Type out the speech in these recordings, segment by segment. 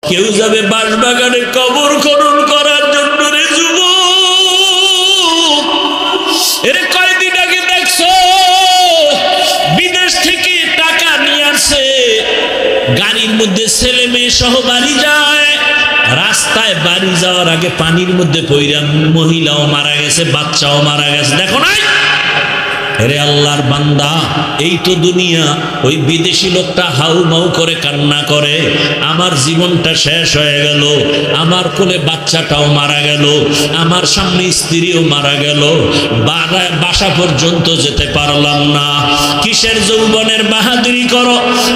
কেউ যাবে বাঁশবাগানে কবর খনন করার জন্য রে যুবক। এর কয়দিন আগে দেখছো বিদেশ থেকে টাকা নিয়ে আসছে, গাড়ির মধ্যে ছেলে মেয়ে সহ বাড়ি যায়, রাস্তায় বাড়ি যাওয়ার আগে পানির মধ্যে পইরা মহিলাও মারা গেছে, বাচ্চাও মারা গেছে। দেখো নাই? রে আল্লাহর বান্দা, এই তো দুনিয়া। ওই বিদেশি লোকটা হাউ মাউ করে কান্না করে, আমার জীবনটা শেষ হয়ে গেল, আমার কোলে বাচ্চাটাও মারা গেল, আমার সামনে স্ত্রীও মারা গেল, বাসা পর্যন্ত যেতে পারলাম না। কিসের যৌবনের বাহাদুরি করো?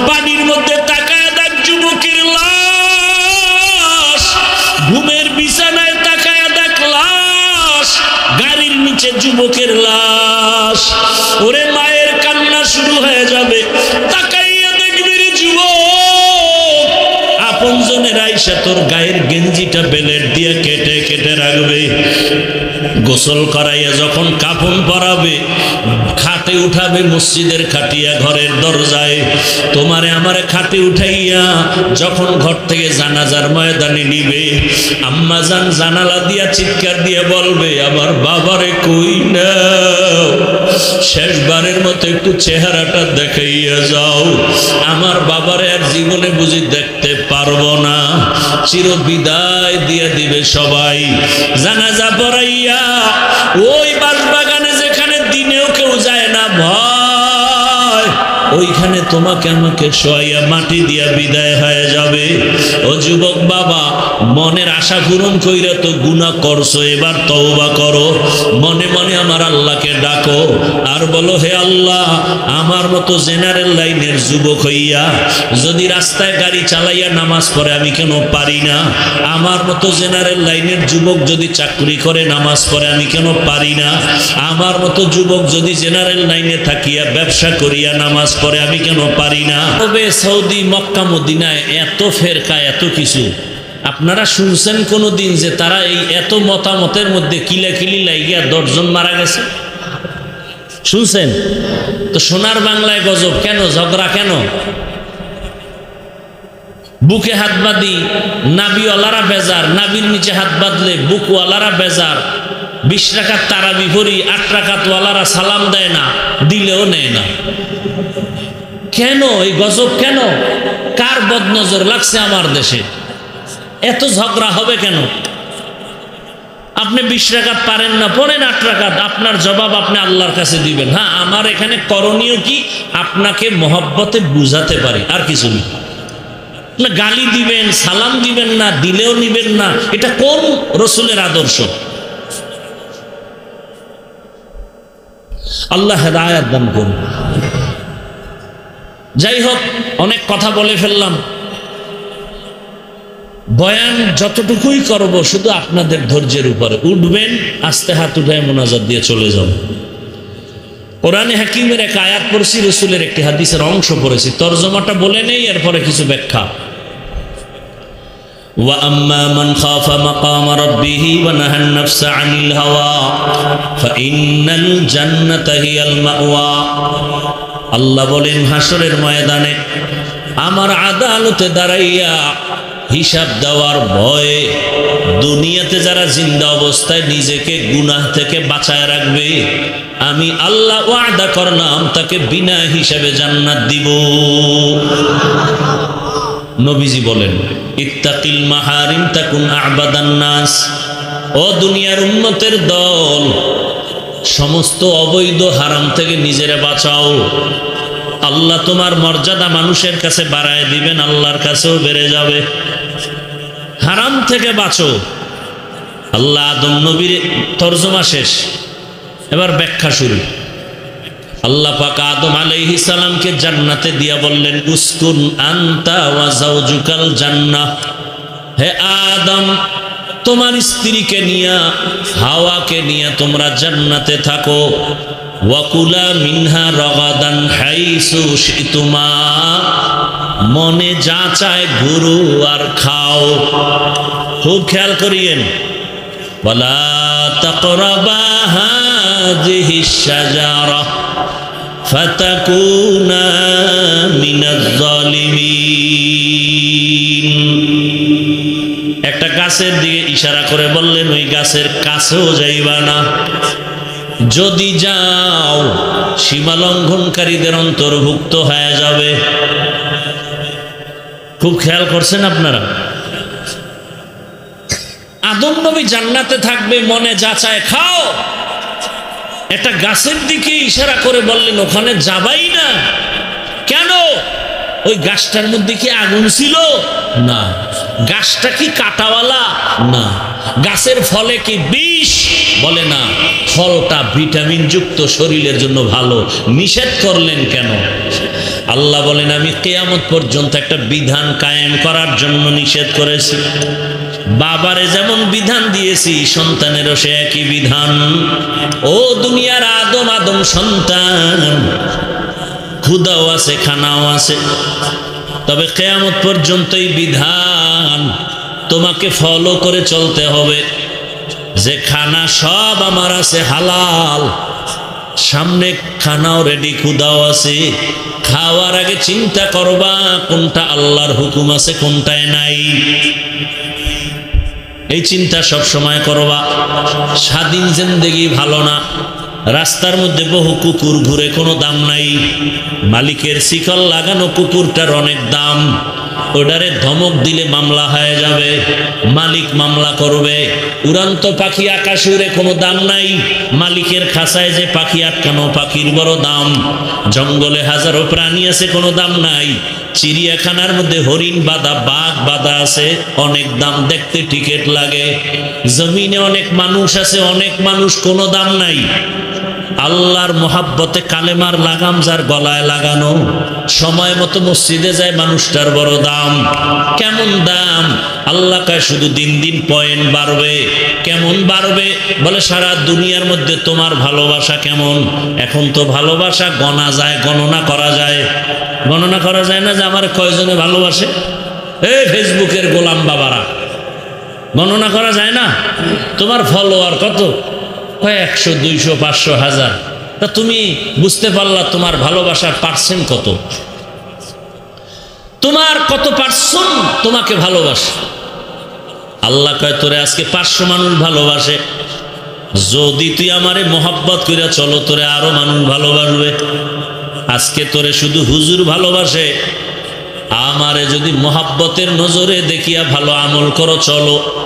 পানির মধ্যে তাকায় দেখ যুবকের লাশ, ঘুমের বিছানায় তাকায় দেখ লাশ, গাড়ির নিচে যুবকের লাশ। ওরে মায়ের কান্না শুরু হয়ে যাবে, তাকাইয়া দেখবি রে যুবক, আপনজনের আইসা তোর গায়ের গেঞ্জিটা বেলেট দিয়ে কেটে কেটে রাখবে, গোসল করাইয়া যখন কাফন পরাবে, খাটে উঠাবে মসজিদের খাটিয়া ঘরের দরজায়, তোমারে আমারে খাটে উঠাইয়া যখন ঘর থেকে জানাজার ময়দানে নিবে, আম্মা জান জানালা দিয়া চিৎকার দিয়ে বলবে, আমার বাবারে কই না, শেষবারের মতো একটু চেহারাটা দেখাইয়া যাও, আমার বাবারে আর জীবনে বুঝি দেখতে পারবো না। চির বিদায় দিয়ে দিবে সবাই। জানাজা পড়াইয়া ওই বাঁশবাগানে যেখানে দিনেও কেউ যায় না ভয়, ওইখানে তোমাকে আমাকে শোয়াইয়া মাটি দিয়া বিদায় হয়ে যাবে। ও যুবক বাবা, মনের আশা পূরণ কইরা তো গুনাহ করছো, এবার তওবা করো, মনে মনে আমার আল্লাহকে ডাকো আর বলো, হে আল্লাহ, আমার মতো জেনারেল লাইনের যুবক হইয়া যদি রাস্তায় গাড়ি চালাইয়া নামাজ পড়ে আমি কেন পারি না? আমার মতো জেনারেল লাইনের যুবক যদি চাকরি করে নামাজ পড়ে আমি কেন পারি না? আমার মতো যুবক যদি জেনারেল লাইনে থাকিয়া ব্যবসা করিয়া নামাজ পড়ে আমি কেন পারি না? তবে সৌদি, মক্কা, মদিনায় এত ফেরকা, এত কিছু, আপনারা শুনছেন কোনোদিন যে তারা এই এত মতামতের মধ্যে কিলাকিলি লাগিয়া 10 জন মারা গেছে? শুনছেন? তো সোনার বাংলায় গজব কেন, ঝগড়া কেন? বুকে হাত বাঁধি নাবিওয়ালারা বেজার, নাবির নিচে হাত বাঁধলে বুকওয়ালারা বেজার, 20 রাকাত তারাবি পড়ি 8 রাকাতওয়ালারা সালাম দেয় না, দিলেও নেয় না। কেন এই গজব? কেন? কার বদনজর লাগছে আমার দেশে? এত ঝগড়া হবে কেন? আপনি 20 রাকাত পারেন না, পড়েন 8 রাকাত, আপনার জবাব আপনি আল্লাহর কাছে দিবেন। হ্যাঁ, আমার এখানে করণীয় কি? আপনাকে মহব্বতে বুঝাতে পারি, আর কিছু নেই। না গালি দিবেন, সালাম দিবেন না, দিলেও নিবেন না, এটা কোন রসুলের আদর্শ? আল্লাহ হেদায়েত দান করুন। যাই হোক, অনেক কথা বলে ফেললাম। বয়ান যতটুকুই করব শুধু আপনাদের ধৈর্যের উপরে। উঠবেন, আস্তে হাত উঠায় মোনাজাত দিয়ে চলে যান। কোরআনে হাকিমের এক আয়াত পড়ছি, রসুলের একটি হাদিসের অংশ পড়েছি, তরজমাটা বলে নেই, এরপরে কিছু ব্যাখ্যা। وَأَمَّا مَنْ خَافَ مَقَامَ رَبِّهِ وَنَهَى النَّفْسَ عَنِ الْهَوَى فَإِنَّ الْجَنَّةَ هِيَ الْمَأْوَى। আল্লাহ বলেন, হাসরের ময়দানে আমার আদালতে দাঁড়াইয়া হিসাব দেওয়ার ভয়ে দুনিয়াতে যারা জিন্দা অবস্থায় নিজেকে গুনাহ থেকে বাঁচায় রাখবে, আমি আল্লাহ ওয়াদা করলাম তাকে বিনা হিসাবে জান্নাত দিব। নবীজি বলেন, ইত্তাকিল মাহারিম তাকুন আবাদান নাস। ও দুনিয়ার উম্মতের দল, সমস্ত অবৈধ হারাম থেকে নিজেরা বাঁচাও, আল্লাহ তোমার মর্যাদা মানুষের কাছে বাড়ায় দিবেন, আল্লাহর কাছেও বেড়ে যাবে। হারাম থেকে বাঁচো। আল্লাহ আদম নবীর তরজমা শেষ, এবার ব্যাখ্যা শুরু। আল্লাহ পাক আদম আলাইহিস সালামকে জান্নাতে দিয়া বললেন, উসকুন আনতা ওয়া যাওজুকাল জান্নাহ। হে আদম, তোমার স্ত্রীকে নিয়া, হাওয়াকে নিয়া তোমরা জান্নাতে থাকো। ওয়াকুলা মিনহা রাগাদান হাইসু শিতুমা। মনে যা চায় ঘুরো আর খাও। খুব খেয়াল করিয়েন, ওয়ালা তাকরাবা হাযিহিশ শাজারা ফাতাকুনা মিনাজ জালিমিন। একটা গাছের দিকে ইশারা করে বললেন, ওই গাছের কাছেও যাইবা না, যদি যাও সীমা লঙ্ঘনকারীদের অন্তর্ভুক্ত হয়ে যাবে। খুব খেয়াল করছেন আপনারা? আদম নবী জান্নাতে থাকবে, মনে যাচায় খাও, একটা গাছের দিকে ইশারা করে বললেন ওখানে যাবাই না। কেন? ওই গাছটার মধ্যে কি আগুন ছিল? না। গাছটা কি কাঁটাওয়ালা? না। গাছের ফলে কি বিষ? বলে না, ফলটা ভিটামিন যুক্ত, শরীরের জন্য ভালো। নিষেধ করলেন কেন? আল্লাহ বলেন আমি কিয়ামত পর্যন্ত একটা বিধান কায়েম করার জন্য নিষেধ করেছি। বাবারে যেমন বিধান দিয়েছি, সন্তানেরও সে একই বিধান। ও দুনিয়ার আদম আদম সন্তান, ক্ষুধাও আছে, খানাও আছে, তবে কিয়ামত পর্যন্ত এই বিধান তোমাকে ফলো করে চলতে হবে যে খানা সব আমার আছে হালাল, সামনে খানাও রেডি, ক্ষুধাও আছে। খাওয়ার আগে চিন্তা করবা কোনটা আল্লাহর হুকুম আছে, কোনটায় নাই। এই চিন্তা সব সময় করবা। স্বাধীন জিন্দেগি ভালো না। রাস্তার মধ্যে বহু কুকুর ঘুরে, কোনো দাম নাই। মালিকের শিকল লাগানো কুকুরটার অনেক দাম। ওটারে ধমক দিলে মামলা হয়ে যাবে, মালিক মামলা করবে। উড়ান্ত পাখি আকাশে উড়ে, কোনো দাম নাই। মালিকের খাঁচায় যে পাখি আটকানো, পাখির বড় দাম। জঙ্গলে হাজারো প্রাণী আছে, কোনো দাম নাই। চিড়িয়াখানার মধ্যে হরিণ বাঁধা, বাঘ বাঁধা আছে, অনেক দাম, দেখতে টিকিট লাগে। জমিনে অনেক মানুষ আছে, অনেক মানুষ, কোনো দাম নাই। আল্লাহর মোহাব্বতে কালেমার লাগাম যার গলায় লাগানো, সময় মতো মসজিদে যায়, মানুষটার বড় দাম। কেমন দাম? আল্লাহ কয় শুধু দিন দিন পয়েন্ট বাড়বে। কেমন বাড়বে? বলে সারা দুনিয়ার মধ্যে তোমার ভালোবাসা কেমন। এখন তো ভালোবাসা গণা যায়, গণনা করা যায়। গণনা করা যায় না যে আমার কয়জনে ভালোবাসে। এই ফেসবুকের গোলাম বাবারা, গণনা করা যায় না। তোমার ফলোয়ার কত? 100, 200, 500, 1000। তা তুমি বুঝতে পারলা তোমার ভালোবাসার পার্সেন্ট কত? তোমার কত পার্সেন্ট তোমাকে ভালোবাসে? আল্লাহ কয় তোরে আজকে 500 মানুষ ভালোবাসে, যদি তুই আমারে মোহাব্বত কইরা চলো তোরে আরো মানুষ ভালোবাসবে। আজকে তোরে শুধু হুজুর ভালোবাসে, আমারে যদি মোহাব্বতের নজরে দেখিয়া ভালো আমল করো চলো,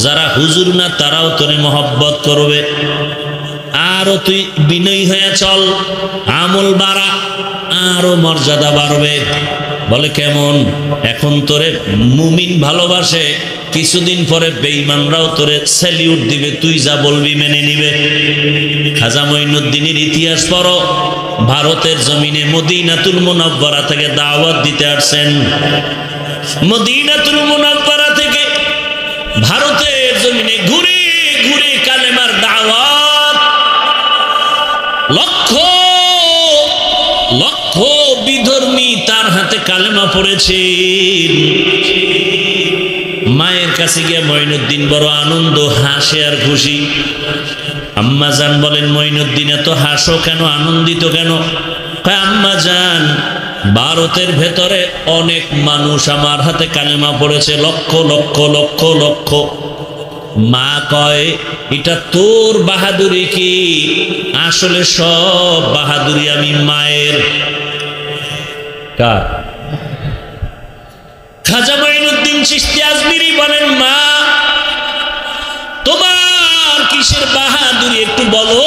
যারা হুজুর না তারাও তোরে মোহাব্বত করবে। আরো তুই বিনয়ী হয়ে চল, আমল বাড়া, আরো মর্যাদা বাড়বে। বলে কেমন? এখন তোরে মুমিন ভালোবাসে, কিছুদিন পরে বেঈমানরাও তোরে স্যালিউট দিবে, তুই যা বলবি মেনে নিবে। খাজা মঈনুদ্দিনের ইতিহাস পড়ো। ভারতের জমিনে মদিনাতুল মুনাওয়ারা থেকে দাওয়াত দিতে আসছেন। মদিনাতুল মুনাওয়ারা থেকে ভারতের জমিনে ঘুরে ঘুরে কালেমার দাওয়াত। লক্ষ লক্ষ বিধর্মী তার হাতে কালেমা পড়েছেন। মায়ের কাছে গিয়ে মঈনুদ্দিন বড় আনন্দ, হাসে আর খুশি। আম্মা জান বলেন মঈনুদ্দিন এত হাসো কেন, আনন্দিত কেন? আম্মা জান, ভারতের ভেতরে অনেক মানুষ আমার হাতে কালেমা পড়েছে, লক্ষ লক্ষ লক্ষ লক্ষ। মা কয় এটা তোর বাহাদুরি কি? আসলে সব বাহাদুরি আমি মায়ের। কার? খাজা মঈনুদ্দিন চিশতি আজমিরি বলেন মা তোমার কিসের বাহাদুরি একটু বলো।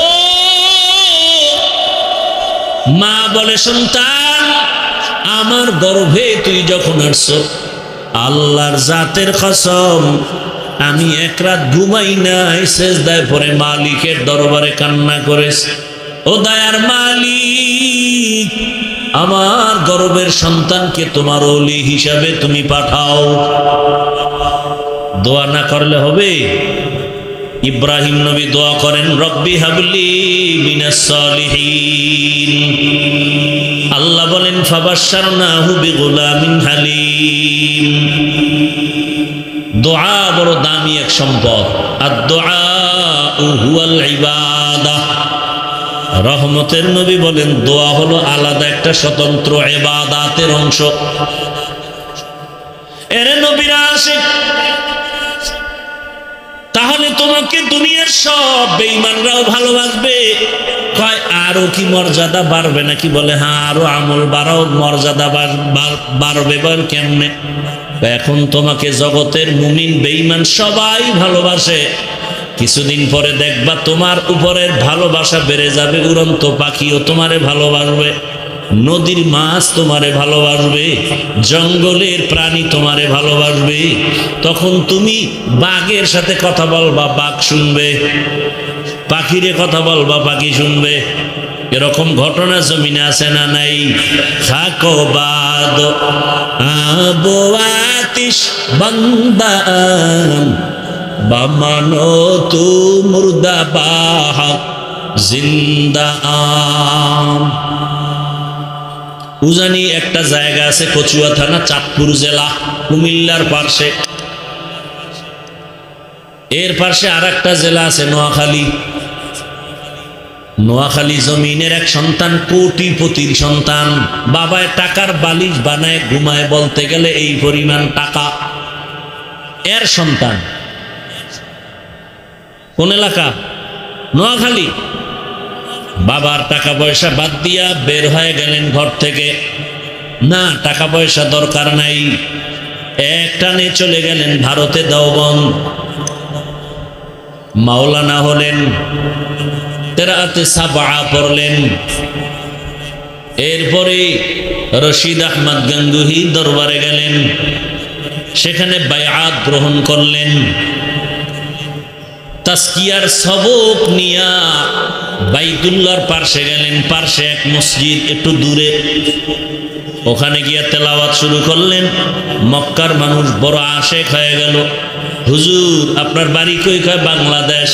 মা বলে সন্তান, আমার গর্ভে তুই যখন আসছো, আল্লাহর জাতের কসম আমি এক রাত ঘুমাই নাই, সেজদায় পড়ে মালিকের দরবারে কান্না করেছি, ও দয়ার মালিক আমার গর্ভের সন্তানকে তোমার ওলি হিসাবে তুমি পাঠাও। দোয়া না করলে হবে? ইব্রাহিম নবী দোয়া করেন রব্বি হাবলি মিনাস সালিহিন। আল্লাহ বলেন ফাবাশশারনাহু বিগুলামিন হালিম। দোয়া বড় দামি এক সম্পদ। আদ-দুআউ হুয়াল ইবাদাহ। রহমতের নবী বলেন দোয়া হলো আলাদা একটা স্বতন্ত্র ইবাদাতের অংশ। এর নবীরা ভালোবাসে, তাহলে তোমাকে দুনিয়ার সব বেঈমানরাও ভালোবাসবে। কয় আরো কি মর্যাদা বাড়বে নাকি? বলে হ্যাঁ, আরো আমল বাড়াও, মর্যাদা বাড়বে। বল কেমনে? এখন তোমাকে জগতের মুমিন বেঈমান সবাই ভালোবাসে, কিছুদিন পরে দেখবা তোমার উপরের ভালোবাসা বেড়ে যাবে, উড়ন্ত পাখিও তোমারে ভালোবাসবে, নদীর মাছ তোমারে ভালোবাসবে, জঙ্গলের প্রাণী তোমারে ভালোবাসবে। তখন তুমি বাঘের সাথে কথা বলবা, বাঘ শুনবে, পাখিরে কথা বলবা, পাখি শুনবে। এরকম ঘটনা জমিনে আছে না নাই? খাকো বাদ আবো আতিশ বান্দান বামানো তু মুর্দা বাহাক জিন্দা আম। উজানি একটা জায়গা আছে, কচুয়া থানা, চাঁদপুর জেলা, কুমিল্লার পার্শ্বে। এর পাশে আর একটা জেলা আছে নোয়াখালী। নোয়াখালী জমিনের এক সন্তান, কোটিপতির সন্তান, বাবায় টাকার বালিশ বানায় ঘুমায়, বলতে গেলে এই পরিমাণ টাকা। এর সন্তান কোন এলাকা? নোয়াখালী। বাবার টাকা পয়সা বাদ দিয়া বের হয়ে গেলেন ঘর থেকে। না, টাকা পয়সা দরকার নাই, এক টানে চলে গেলেন ভারতে, দেওবন্দ। মাওলানা হলেন, তেরাতে সাবা পড়লেন। এরপরে রশিদ আহমদ গঙ্গুহি দরবারে গেলেন, সেখানে বায়াত গ্রহণ করলেন। তাসকিয়ার সবক নিয়া বাইতুল্লাহর পার্শ্বে গেলেন, পার্শ্বে এক মসজিদ একটু দূরে, ওখানে গিয়া তেলাওয়াত শুরু করলেন। মক্কার মানুষ বড় আশেক হয়ে গেল। হুজুর আপনার বাড়ি কই? কয় বাংলাদেশ।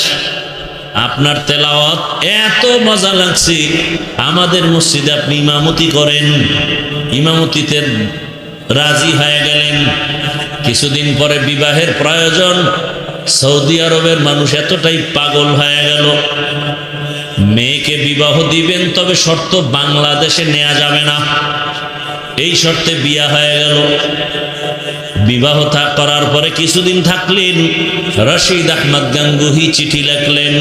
আপনার তেলাওয়াত এত মজা লাগছে, আমাদের মসজিদে আপনি ইমামতি করেন। ইমামতিতে রাজি হয়ে গেলেন। কিছুদিন পরে বিবাহের প্রয়োজন। সৌদি আরবের মানুষ এতটাই পাগল হয়ে গেল, মেয়েকে বিবাহ দিবেন, তবে শর্ত বাংলাদেশে নেওয়া যাবে না। এই শর্তে বিয়া হয়ে গেল। বিবাহ করার পরে কিছুদিন থাকলেন। রশিদ আহমদ গঙ্গুহি চিঠি লিখলেন,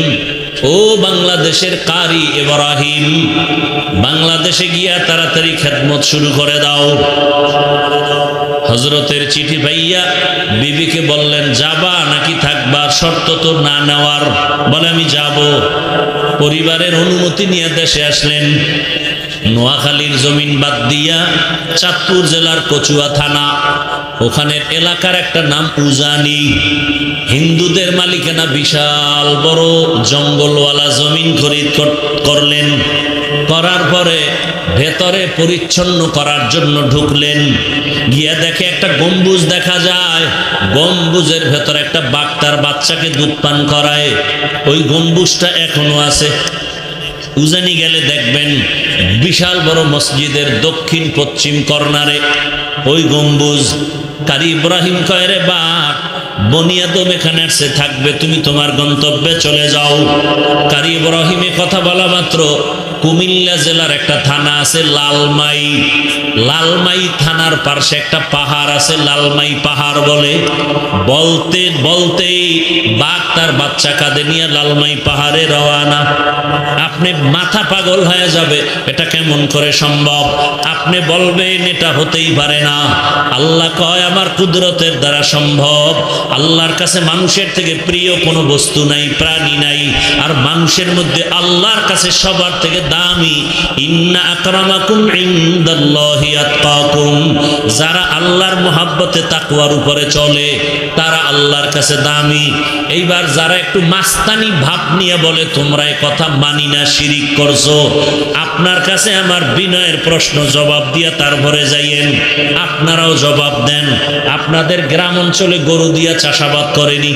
ও বাংলাদেশের কারি ইব্রাহিম, বাংলাদেশে গিয়া তাড়াতাড়ি খেদমত শুরু করে দাও। হযরতের চিঠি পাইয়া বিবিকে বললেন, যাবা নাকি থাকবা? শর্ত তো না নেওয়ার। বলে আমি যাব। পরিবারের অনুমতি নিয়ে দেশে আসলেন। নোয়াখালীর জমিন বাদ দিয়া চাঁদপুর জেলার কচুয়া থানা, ওখানের এলাকার একটা নাম উজানি। হিন্দুদের মালিকানা, বিশাল বড় জঙ্গলওয়ালা জমিন খরিদ করলেন। করার পরে ভেতরে পরিচ্ছন্ন করার জন্য ঢুকলেন। গিয়া দেখে একটা গম্বুজ দেখা যায়। গম্বুজের ভেতরে একটা বাঘ তার বাচ্চাকে দুধ পান করায়। ওই গম্বুজটা এখনো আছে। উজানি গেলে দেখবেন বিশাল বড় মসজিদের দক্ষিণ পশ্চিম কর্নারে ওই গম্বুজ। কারি ইব্রাহিম কয়, রে বাঘ, বনিয়াদম এখানে আসছে, থাকবে, তুমি তোমার গন্তব্যে চলে যাও। কারি ইব্রাহিমে কথা বলা মাত্র কুমিল্লা জেলার একটা থানা আছে লালমাই। লালমাই থানার পাশে একটা পাহাড় আছে, লালমাই পাহাড় বলে। বলতে বলতেই বাঘ তার বাচ্চা কাঁধে নিয়ে লালমাই পাহাড়ে রওয়ানা। আপনি মাথা পাগল হয়ে যাবে, এটা কেমন করে সম্ভব? আপনি বলবেন এটা হতেই পারে না। আল্লাহ কয়, আমার কুদরতের দ্বারা সম্ভব। আল্লাহর কাছে মানুষের থেকে প্রিয় কোনো বস্তু নাই, প্রাণী নাই। আর মানুষের মধ্যে আল্লাহর কাছে সবার থেকে দামি, ইন্না আকরামাকুম ইনদাল্লাহি আতকাকুম। যারা আল্লাহর মুহাব্বতে তাকওয়ার উপরে চলে তারা আল্লাহর কাছে দামি। এইবার যারা একটু মাস্তানি ভাব নিয়ে বলে তোমরা এই কথা মানি না, শিরিক করছো, আপনার কাছে আমার বিনয়ের প্রশ্ন জবাব দিয়া তারপরে যাইয়েন। আপনারাও জবাব দেন। আপনাদের গ্রাম অঞ্চলে গরু দিয়া চাষাবাদ করেনি?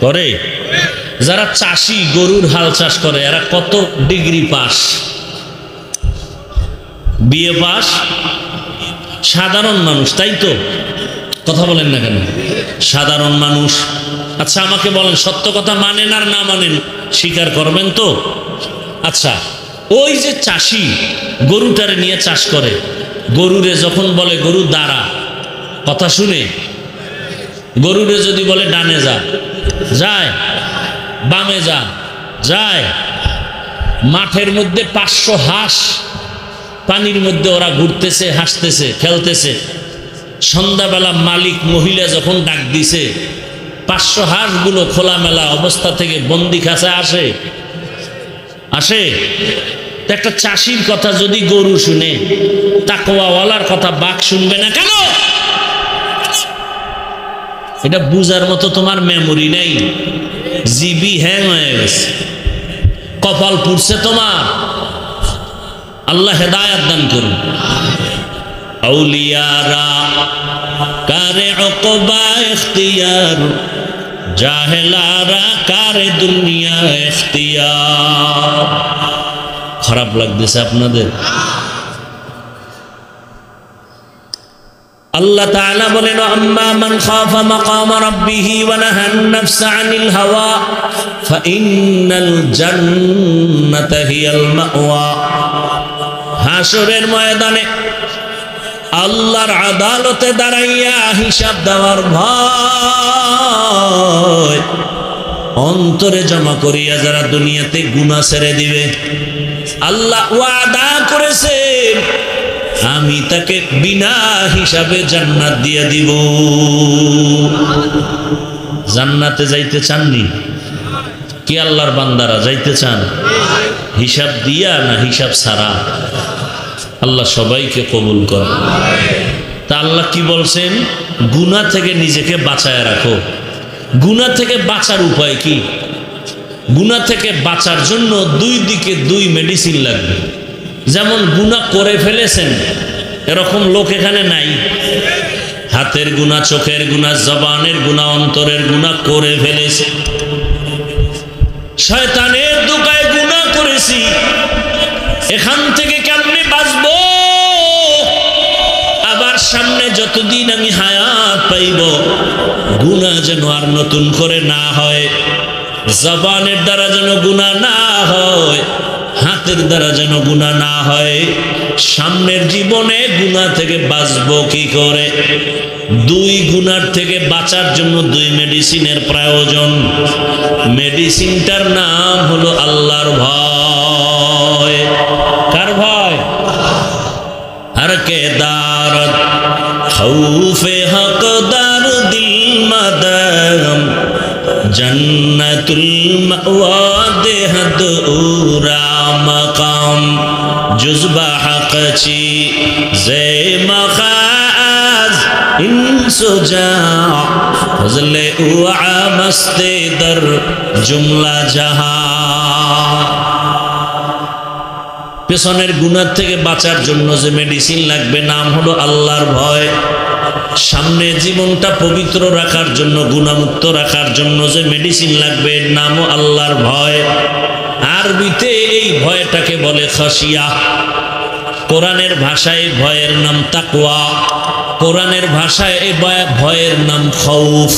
করে? যারা চাষি গরুর হাল চাষ করে এরা কত ডিগ্রি পাস, বিএ পাস? সাধারণ মানুষ, তাই তো? কথা বলেন না কেন? সাধারণ মানুষ। আচ্ছা আমাকে বলেন, সত্য কথা মানেন আর না মানেন স্বীকার করবেন তো? আচ্ছা, ওই যে চাষি গরুটারে নিয়ে চাষ করে, গরুরে যখন বলে গরু দাঁড়া, কথা শুনে গরুরে যদি বলে ডানে যা, যায়। বামে যা, যায়। মাঠের মধ্যে 500 হাঁস পানির মধ্যে ওরা ঘুরতেছে, হাসতেছে, খেলতেছে। সন্ধ্যাবেলা মালিক মহিলা যখন ডাক দিছে, 500 হাঁসগুলো খোলামেলা অবস্থা থেকে বন্দি খাঁচায় আসে, আসে। একটা চাষির কথা যদি গরু শুনে, তাকওয়াওয়ালার কথা বাঘ শুনবে না কেন? এটা বুঝার মতো তোমার মেমোরি নেই, জিবি হ্যাং হয়ে গেছে, কপাল পুড়ছে তোমার। আল্লাহ হেদায়াত দান করুন। আউলিয়ারা কারে উকবা ইখতিয়ার, জাহেলারা কারে দুনিয়া ইখতিয়ার। খারাপ লাগতেছে আপনাদের? আল্লাহ তাআলা বলেন, আম্মা মান খাফা মাকাম রাব্বিহি ওয়া নাহান নাফসা আনিল হাওয়া ফাইন্নাল জান্নাতা হিয়াল মাওয়া। হাসরের ময়দানে আল্লাহর আদালতে দাঁড়াইয়া হিসাব দেওয়ার ভয় অন্তরে জমা করিয়া যারা দুনিয়াতে গুনাহ ছেড়ে দিবে, আল্লাহ ওয়াদা করেছেন আমি তাকে বিনা হিসাবে জান্নাত দিয়ে দিব। জান্নাতে যাইতে চাননি কি আল্লাহর বান্দারা? যাইতে চান? হিসাব দিয়া না হিসাব ছাড়া? আল্লাহ সবাইকে কবুল করে। তা আল্লাহ কি বলছেন? গুনাহ থেকে নিজেকে বাঁচায় রাখো। গুনাহ থেকে বাঁচার উপায় কি? গুনাহ থেকে বাঁচার জন্য দুই দিকে দুই মেডিসিন লাগবে। যেমন গুনাহ করে ফেলেছেন এরকম লোক এখানে নাই। হাতের গুনাহ, চোখের গুনাহ, জবানের গুনাহ, অন্তরের গুনাহ করে ফেলেছে। শয়তানের দোকায় গুনাহ করেছি, এখান থেকে কেমনে বাঁচবো? আবার সামনে যতদিন আমি হায়াত পাইব গুনাহ যেন আর নতুন করে না হয়, জবানের দ্বারা যেন গুনাহ না হয়, হাতের দ্বারা যেন গুনাহ না হয়। সামনের জীবনে গুনাহ থেকে বাঁচবো কি করে? দুই গুনার থেকে বাঁচার জন্য দুই মেডিসিনের প্রয়োজন। মেডিসিনটার নাম হলো আল্লাহর ভয়। কার ভয়? হর কে দারত খৌফে হকদার দিল মদম, জন্নতুল মাওয়া দেহদ উরা মকাম, জুজবা হকচি জে মখাজ ইনসুজা, ফজলে উআ মস্তে দর জুমলা জাহা। পেছনের গুনাহ থেকে বাঁচার জন্য যে মেডিসিন লাগবে নাম হলো আল্লাহর ভয়। সামনে জীবনটা পবিত্র রাখার জন্য, গুনাহমুক্ত রাখার জন্য যে মেডিসিন লাগবে এর নামও আল্লাহর ভয়। আরবিতে এই ভয়টাকে বলে খাশিয়া। কোরআনের ভাষায় ভয়ের নাম তাকওয়া, কোরআনের ভাষায় এই ভয়ের নাম খাউফ।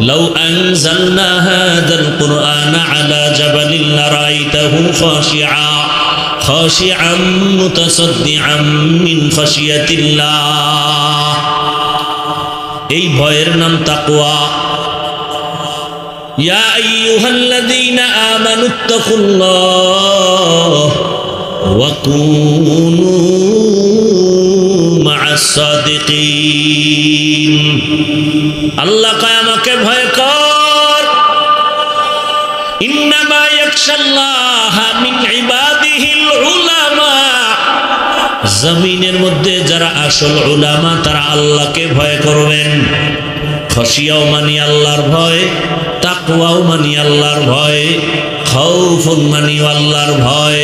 লাউ আনজালনা হাযাল কুরআনা আলা জাবালিন লারাইতাহু খাশিআন মুতাসাদ্দিআন মিন খাশিয়াতিল্লাহ। এই ভয়ের নাম তাকওয়া। ইয়া আইয়ুহাল্লাযীনা আমানুত্তাকুল্লাহ ওয়া কুনু মা'আস সাদিকিন। আল্লাহ কয় আমাকে ভয় কর। ইন্নামা ইয়াখশাল্লাহা মিন ইবাদিহিল উলামা। জমিনের মধ্যে যারা আসল উলামা তারা আল্লাহকে ভয় করবেন। খশিয়াও মানি আল্লাহর ভয়, তাকওয়াও মানি আল্লাহর ভয়, খাউফুন মানি আল্লাহর ভয়।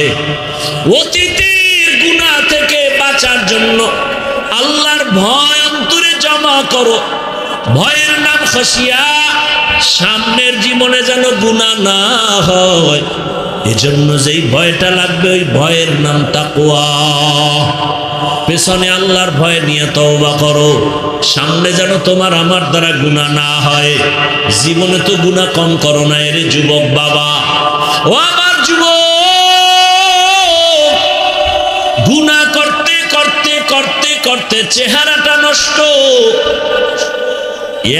অতীতের গুনাহ থেকে বাঁচার জন্য আল্লাহর ভয় অন্তরে জমা করো। ভয়ের নাম খশিয়া। সামনের জীবনে যেন গুনাহ না হয় এজন্য যেই ভয়টা লাগবে ওই ভয়ের নাম তাকওয়া। পেছনে আল্লাহর ভয় নিয়ে তওবা করো, সামনে যেন তোমার আমার দ্বারা গুনাহ না হয়। জীবনে তো গুনাহ কম করো না এর যুবক বাবা। ও আমার যুবক, গুনাহ করতে করতে করতে করতে চেহারাটা নষ্ট।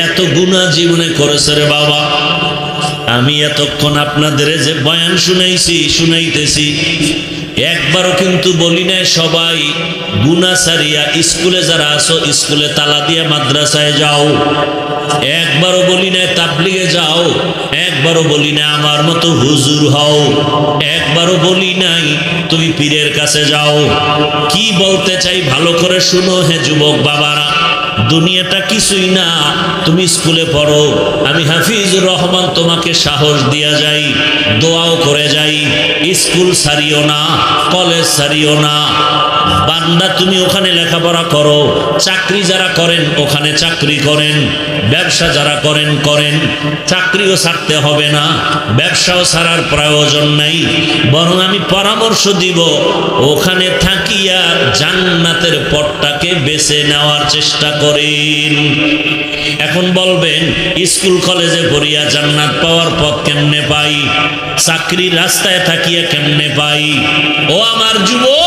এত গুনাহ জীবনে করেছে রে বাবা। আমি এতক্ষণ আপনাদের যে বয়ান শুনাইতেছি, একবারও কিন্তু বলি নাই সবাই গুনাহ সারিয়া স্কুলে যারা আছো স্কুলে তালা দিয়ে মাদ্রাসায় যাও। একবারও বলি নাই তাবলিগে যাও। একবারও বলি নাই আমার মতো হুজুর হও। একবারও বলি নাই তুমি পীরের কাছে যাও। কি বলতে চাই ভালো করে শুনো হে যুবক বাবারা। দুনিয়াটা কিছুই না, তুমি স্কুলে পড়ো। আমি হাফিজুর রহমান তোমাকে সাহস দিয়া যাই, দোয়াও করে যাই, স্কুল ছাড়িও না, কলেজ ছাড়িও না। বান্দা তুমি ওখানে লেখাপড়া করো, চাকরি যারা করেন ওখানে চাকরি করেন, ব্যবসা যারা করেন করেন, চাকরিও ছাড়তে হবে না, ব্যবসাও ছাড়ার প্রয়োজন নাই। বরং আমি পরামর্শ দিব ওখানে থাকিয়া জান্নাতের পথটাকে বেছে নেওয়ার চেষ্টা করেন। এখন বলবেন স্কুল কলেজে পড়িয়া জান্নাত পাওয়ার পথ কেমনে পাই, চাকরি রাস্তায় থাকিয়া কেমনে পাই? ও আমার যুবক,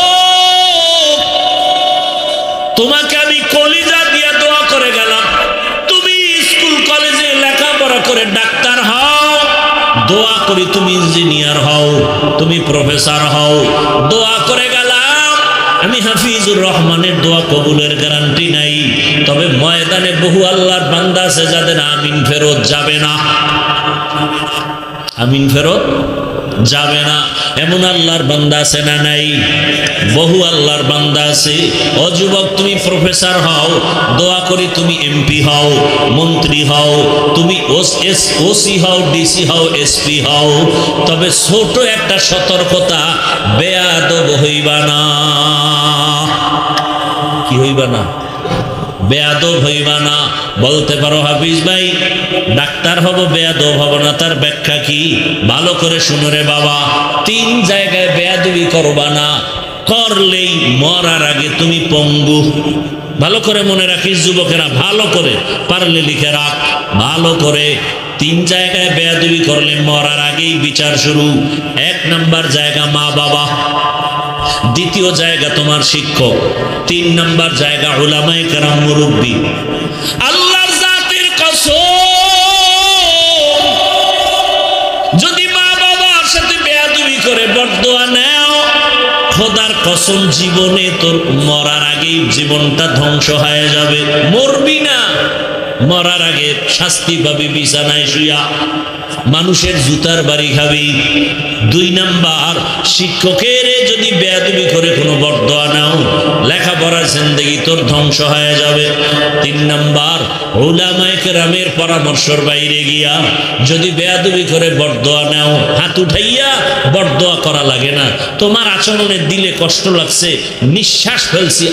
তোমাকে আমি কলিজা দিয়া দোয়া করে গেলাম, তুমি স্কুল কলেজে লেখাপড়া করে ডাক্তার হও, দোয়া করি তুমি ইঞ্জিনিয়ার হও, তুমি প্রফেসর হও, দোয়া করে গেলাম। আমি হাফিজুর রহমানের দোয়া কবুলের গ্যারান্টি নাই, তবে ময়দানে বহু আল্লাহর বান্দা আছে যাদের আমিন ফেরত যাবে না, আমিন ফেরত যাবে না। এমন আল্লাহর বান্দা আছে না নাই? বহু আল্লাহর বান্দা আছে। ও যুবক, তুমি প্রফেসর হও, দোয়া করি তুমি এমপি হও, মন্ত্রী হও, তুমি ওসি হও, ডিসি হও, এসপি হও, তবে ছোট একটা সতর্কতা, বেয়াদব হইবা না। কি হইবা না? বেয়াদব হইবা না। বলতে পারো হাফিজ ভাই ডাক্তার হব, বেয়াদব হব না, তার ব্যাখ্যা কি? ভালো করে শুনো রে বাবা। 3 জায়গায় বেয়াদবি করবা না, করলেই মরার আগে তুমি পঙ্গু। ভালো করে মনে রাখিস যুবকেরা, ভালো করে পারলে লিখে রাখ ভালো করে। 3 জায়গায় বেয়াদবি করলে মরার আগেই বিচার শুরু। 1 নাম্বার জায়গা মা বাবা, 2য় জায়গা তোমার শিক্ষক, 3 নাম্বার জায়গা উলামায়ে কেরাম মুরব্বী। আল্লাহর জাতের কসম, যদি মা বাবার সাথে বেয়াদবি করে বদদোয়া নাও, খোদার কসম জীবনে তোর মরার আগেই জীবনটা ধ্বংস হয়ে যাবে। মরবি না, মরার আগে শাস্তি পাবি বিছানায় শুয়া, মানুষের জুতার বাড়ি খাবি। 2 নাম্বার, শিক্ষকের যদি বেয়াদবি করে কোনো বদদোয়া নাও, লেখাপড়ার জিন্দেগি তোর ধ্বংস হয়ে যাবে। 3 নাম্বার, উলামায়ে কেরামের পরামর্শের বাইরে গিয়া যদি বেয়াদবি করে বদদোয়া নাও, হাত উঠাইয়া বদদোয়া করা লাগে না, তোমার আচরণে দিলে কষ্ট লাগছে, নিঃশ্বাস ফেলছি,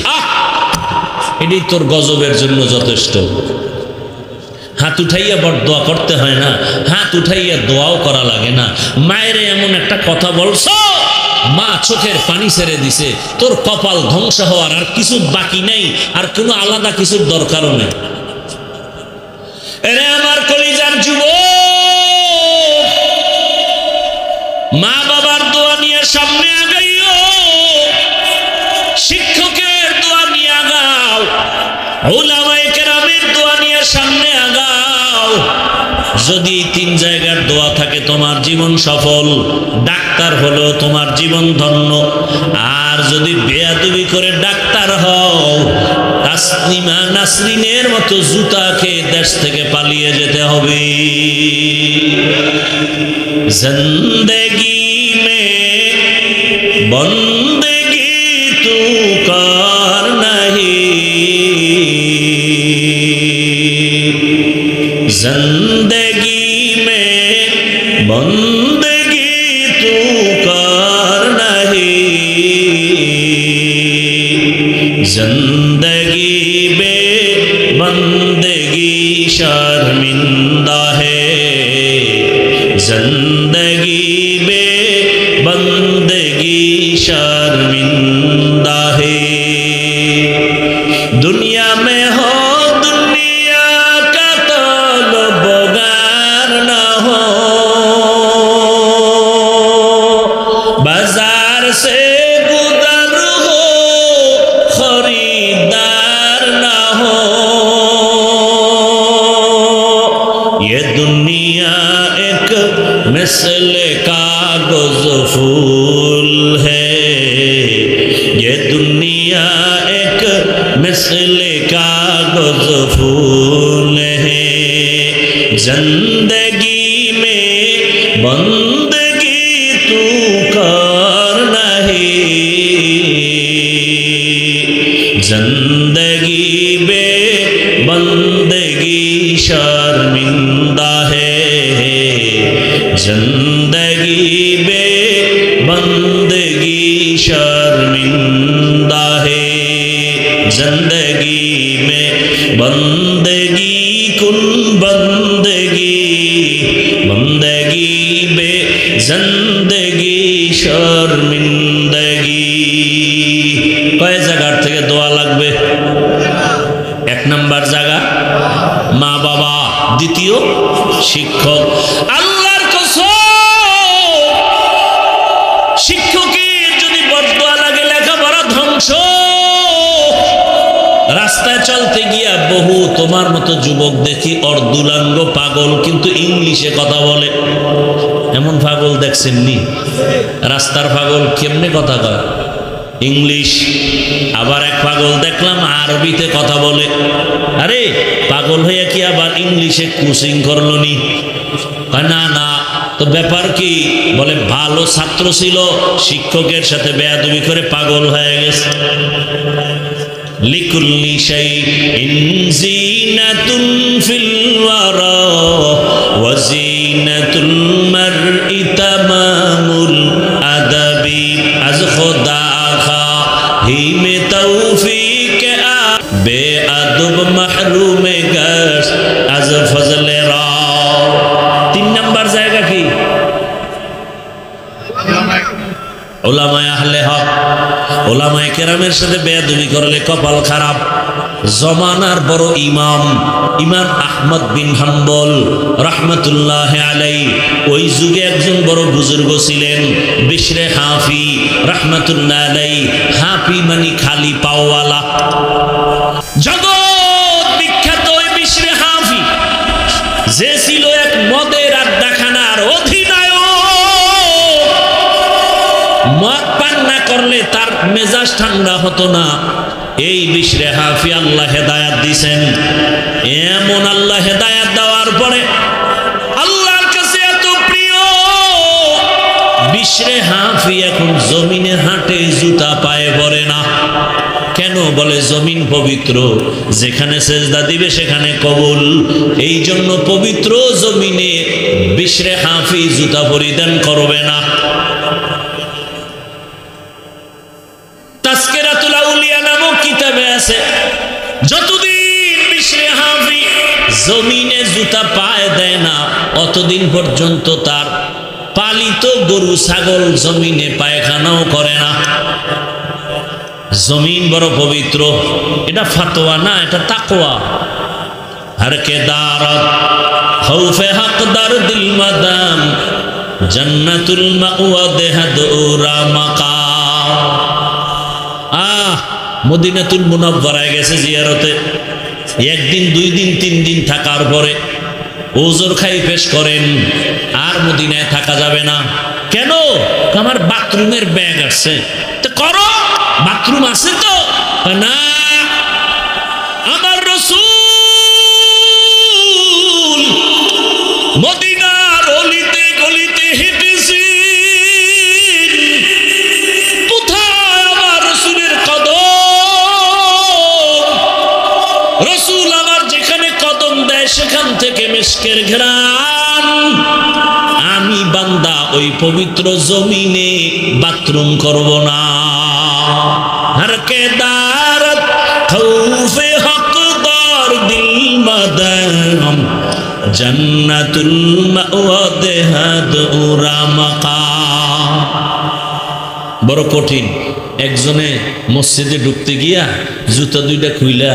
এটাই তোর গজবের জন্য যথেষ্ট। হাত উঠাইয়া বদদোয়া করতে হয় না, হাত উঠাইয়া দোয়াও করা লাগে না। মায়ের এমন একটা কথা বলছো, মা চোখের পানি ছেড়ে দিছে, তোর কপাল ধ্বংস হওয়ার আর কিছু বাকি নাই, আর কোনো আলাদা কিছুর দরকারও নেই। এরে আমার কলিজার যুবক, মা বাবার দোয়া নিয়ে সামনে আগাইও, শিক্ষকের দোয়া নিয়ে আগাও, উলামায়ে কেরামের দোয়া নিয়ে সামনে আগাও। যদি 3 জায়গার দোয়া থাকে তোমার জীবন সফল, ডাক্তার হলো তোমার জীবন ধন্য। আর যদি বেয়াদবি করে ডাক্তার হও, তাসলিমা নাসরিনের মতো জুতা খেয়ে দেশ থেকে পালিয়ে যেতে হবে। জিন্দেগি মে বন্দেগি তু কর নাহি, जिंदगी में बंदगी तू कर नहीं, जिंदगी में बंदगी शर्मिंदा है, जिंदगी में बंदगी शर्मिंदा है। दुनिया में हो से गुदर हो, खरीदार ना हो। ये दुनिया एक मिसल कागज फूल है, ये दुनिया एक मिसल कागज फूल है। जिंदगी में बंदगी तू कर नहीं, जिंदगी बे बंदगी शर्मिंदा है, जिंदगी बे बंदगी शर्मिंदा है। जिंदगी में बंदगी कुन बंदगी, बंदगी बे जिंदगी शर्मिंदगी। कय জায়গার থেকে দোয়া লাগবে? এক নাম্বার জায়গা মা বাবা, দ্বিতীয় শিক্ষক। আল্লাহর কসম, শিক্ষকের যদি বদদোয়া লাগে লেখাপড়া ধ্বংস। রাস্তায় চলতে গিয়া বহু তোমার মতো যুবক দেখি অর্ধুলাঙ্গ পাগল, কিন্তু ইংলিশে কথা বলে। এমন পাগল দেখছেননি? রাস্তার পাগল কেমনে কথা কয়? ইংলিশ। আবার এক পাগল দেখলাম আরবিতে কথা বলে। আরে পাগল হইয়া কি আবার ইংলিশে কোচিং করলো নি? না না, তো ব্যাপার কি? বলে ভালো ছাত্র ছিল, শিক্ষকের সাথে বেয়াদবি করে পাগল হয়ে গেছে। লিকুল্লি শাইইন জিনাতুন ফিল ওয়ারা ওয়া জিনাতুল মারই তামামুল আদাবি। আজ খোদা ही में तौफीक आ बेअदब महरूम गश आज फजले राव। 3 नंबर জায়গা কি? উলামায়ে আহলে হক, উলামায়ে কেরামের সাথে বেয়াদবি করলে কপাল খারাপ। জমানার বড় ইমাম ইমাম আহমদ বিন হাম্বল রাহমাতুল্লাহ আলাইহি, ওই যুগে একজন বড় বুজুর্গ ছিলেন বিশরে হাফি রাহমাতুল্লাহ আলাইহি। হাফি মানে খালি পাওয়ালা। জগৎ বিখ্যাত ওই বিশরে হাফি, যে ছিল এক মদের আড্ডাখানার অধিনায়ক। মদ পান না করলে তার মেজাজ ঠান্ডা হতো না। এই বিশরে হাফি আল্লাহ হেদায়াত দিছেন। এমন আল্লাহ হেদায়াত দেওয়ার পরে আল্লাহর কাছে এত প্রিয়, বিশরে হাফি এখন জমিনে হাঁটে, জুতা পায়ে পড়ে না। কেন? বলে জমিন পবিত্র, যেখানে সেজদা দিবে সেখানে কবুল। এই জন্য পবিত্র জমিনে বিশরে হাফি জুতা পরিধান করবে না। তাজকিরাতুল আউলিয়া নামক কিতাবে আছে, যতদিন বিশরে হাফি জমিনে জুতা পায়ে দেয় না, অতদিন পর্যন্ত তার পালিত গরু ছাগল জমিনে পায়খানাও করে না। জমিন বড় পবিত্র। এটা ফাতোয়া না, এটা তাকওয়া। हर के दारत खौफ हकदार दिल मदाम जन्नतुल मावा देहदुरा मकाम। মদিনাতুল মুনাওয়ারায় গেছে জিয়ারতে, একদিন 2 দিন 3 দিন থাকার পরে ওজর খাই পেশ করেন, আর মদিনায় থাকা যাবে না। কেন? আমার বাথরুমের ব্যাগ আছে। তো করো, বাথরুম আছে তো না। আমার রাসূল মদিনার অলিতে গলিতে হেঁটেছি, কোথায় আমার রাসূলের কদম? রাসূল আমার যেখানে কদম দেয় সেখান থেকে মিশকের ঘ্রাণ। আমি বান্দা ওই পবিত্র জমিনে বাথরুম করব না। हर के दारत खौफे हकदार दिल मदाम जन्नतुल मावा देहदुरा मकाम। বড় কঠিন। একজনে মসজিদে ঢুকতে গিয়া জুতা 2টা খুইলা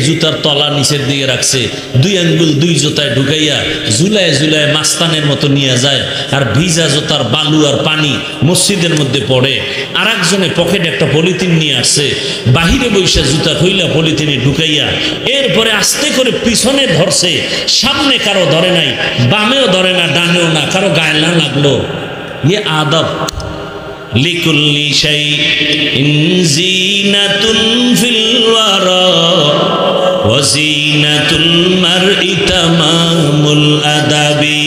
জুতার তলা নিচের দিকে রাখছে, 2 আঙ্গুল 2 জুতায় ঢুকাইয়া ঝুলায় ঝুলায় মাস্তানের মতো নিয়ে যায়, আর ভিজা জুতার বালু আর পানি মসজিদের মধ্যে পড়ে। আর একজনে পকেটে একটা পলিথিন নিয়ে আসছে, বাহিরে বৈশা জুতা খুইলা পলিথিনে ঢুকাইয়া এরপরে আস্তে করে পিছনে ধরছে, সামনে কারো ধরে নাই, বামেও ধরে না, ডানেও না, কারো গায়ে না লাগলো। ইয়ে আদব। লিকুল্লি শাইইন জিনাতুন ফিল ওয়ারা ওয়া জিনাতুল মারই তামামুল আদাবি।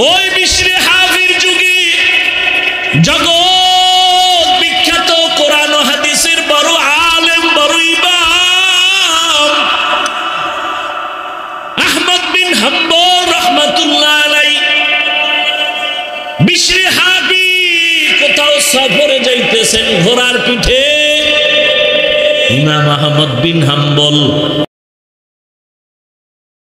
ওই বিশরে হাফির যুগে জগৎ বিখ্যাত কোরআন ও হাদিসের বড় আলেম, বড় ইমাম আহমদ বিন হাম্বল রাহমাতুল্লাহ আলাইহি, বিশরে হাফি কোথাও সফরে যাইতেছেন ঘোড়ার পিঠে। ইমাম আহমদ বিন হাম্বল